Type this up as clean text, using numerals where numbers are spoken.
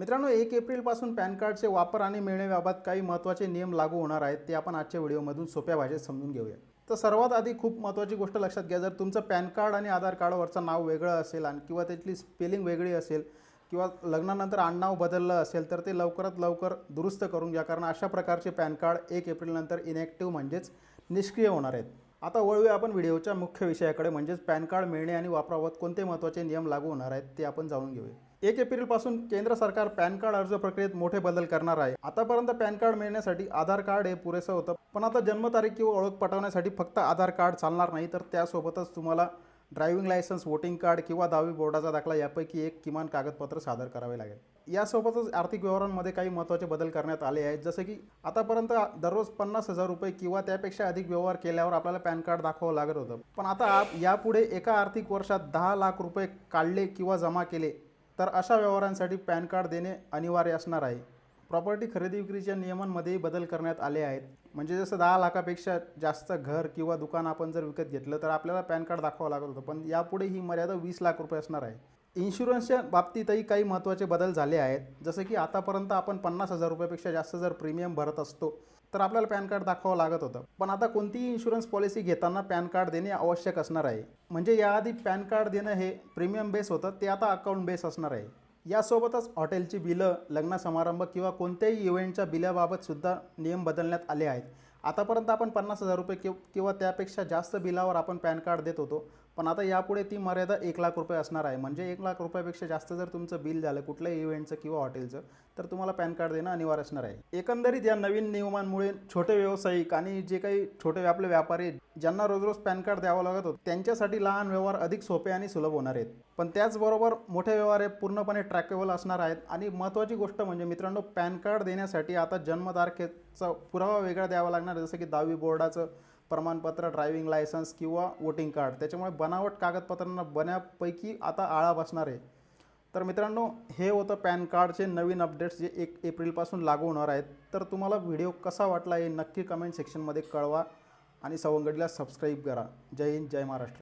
मित्रांनो, 1 एप्रिलपासून पॅन कार्डचे वापर आणि मिळण्याबाबत काही महत्त्वाचे नियम लागू होणार आहेत. ते आपण आजच्या व्हिडिओमधून सोप्या भाषेत समजून घेऊया. तर सर्वात आधी खूप महत्त्वाची गोष्ट लक्षात घ्या. जर तुमचं पॅन कार्ड आणि आधार कार्डवरचं नाव वेगळं असेल आणि किंवा त्यातली स्पेलिंग वेगळी असेल किंवा लग्नानंतर आडनाव बदललं असेल तर ते लवकरात लवकर दुरुस्त करून घ्या. कारण अशा प्रकारचे पॅन कार्ड 1 एप्रिलनंतर इनॅक्टिव्ह म्हणजेच निष्क्रिय होणार आहेत. आता वळूया आपण व्हिडिओच्या मुख्य विषयाकडे, म्हणजेच पॅन कार्ड मिळणे आणि वापराबाबत कोणते महत्त्वाचे नियम लागू होणार आहेत ते आपण जाणून घेऊया. 1 एप्रिलपासून केंद्र सरकार पॅन कार्ड अर्ज प्रक्रियेत मोठे बदल करणार आहे. आतापर्यंत पॅन कार्ड मिळण्यासाठी आधार कार्ड हे पुरेसं होतं, पण आता जन्मतारीख किंवा ओळख पटवण्यासाठी फक्त आधार कार्ड चालणार नाही, तर त्यासोबतच तुम्हाला ड्रायव्हिंग लायसन्स, वोटिंग कार्ड किंवा 10वी बोर्डाचा दाखला यापैकी एक किमान कागदपत्र सादर करावे लागेल. यासोबतच आर्थिक व्यवहारांमध्ये काही महत्त्वाचे बदल करण्यात आले आहेत. जसं की आतापर्यंत दररोज 50,000 रुपये किंवा त्यापेक्षा अधिक व्यवहार केल्यावर आपल्याला पॅन कार्ड दाखवावं लागत होतं, पण आता यापुढे एका आर्थिक वर्षात 10 लाख रुपये काढले किंवा जमा केले तर अशा व्यवहारांसाठी पॅन कार्ड देणे अनिवार्य असणार आहे. प्रॉपर्टी खरेदी विक्रीच्या नियमांमध्येही बदल करण्यात आले आहेत. म्हणजे जसं 10 लाखापेक्षा जास्त घर किंवा दुकान आपण जर विकत घेतलं तर आपल्याला पॅन कार्ड दाखवावं लागत होतं, पण यापुढे ही मर्यादा 20 लाख रुपये असणार आहे. इन्शुरन्सच्या बाबतीतही काही महत्त्वाचे बदल झाले आहेत. जसं की आतापर्यंत आपण 50,000 रुपयापेक्षा जास्त जर प्रीमियम भरत असतो तर आपल्याला पॅन कार्ड दाखवावं लागत होतं, पण आता कोणतीही इन्शुरन्स पॉलिसी घेताना पॅन कार्ड देणे आवश्यक असणार आहे. म्हणजे याआधी पॅन कार्ड देणं हे प्रीमियम बेस होतं, ते आता अकाउंट बेस असणार आहे. यासोबतच हॉटेलची बिलं, लग्न समारंभ किंवा कोणत्याही इव्हेंटच्या बिलाबाबतसुद्धा नियम बदलण्यात आले आहेत. आतापर्यंत आपण 50,000 रुपये किंवा त्यापेक्षा जास्त बिलावर आपण पॅन कार्ड देत होतो, पण आता यापुढे ती मर्यादा 1 लाख रुपये असणार आहे. म्हणजे 1 लाख रुपयापेक्षा जास्त जर तुमचं बिल झालं कुठल्याही इव्हेंटचं किंवा हॉटेलचं, तर तुम्हाला पॅन कार्ड देणं अनिवार्य असणार आहे. एकंदरीत या नवीन नियमांमुळे छोटे व्यावसायिक आणि जे काही छोटे आपले व्यापारी ज्यांना रोज रोज पॅन कार्ड द्यावं लागत होतं त्यांच्यासाठी लहान व्यवहार अधिक सोपे आणि सुलभ होणार आहेत. पण त्याचबरोबर मोठे व्यवहार हे पूर्णपणे ट्रॅकेबल असणार आहेत. आणि महत्त्वाची गोष्ट म्हणजे मित्रांनो, पॅन कार्ड देण्यासाठी आता जन्मतारखेचा पुरावा वेगळा द्यावा लागणार, जसं की 10वी बोर्डाचं प्रमाणपत्र, ड्रायव्हिंग लायसन्स किंवा वोटिंग कार्ड. त्याच्यामुळे बनावट कागदपत्रांना बऱ्यापैकी आता आळा बसणार आहे. तर मित्रांनो, हे होतं पॅन कार्डचे नवीन अपडेट्स जे 1 एप्रिलपासून लागू होणार आहेत. तर तुम्हाला व्हिडिओ कसा वाटला हे नक्की कमेंट सेक्शनमध्ये कळवा आणि सवंगडीला सबस्क्राईब करा. जय हिंद, जय महाराष्ट्र.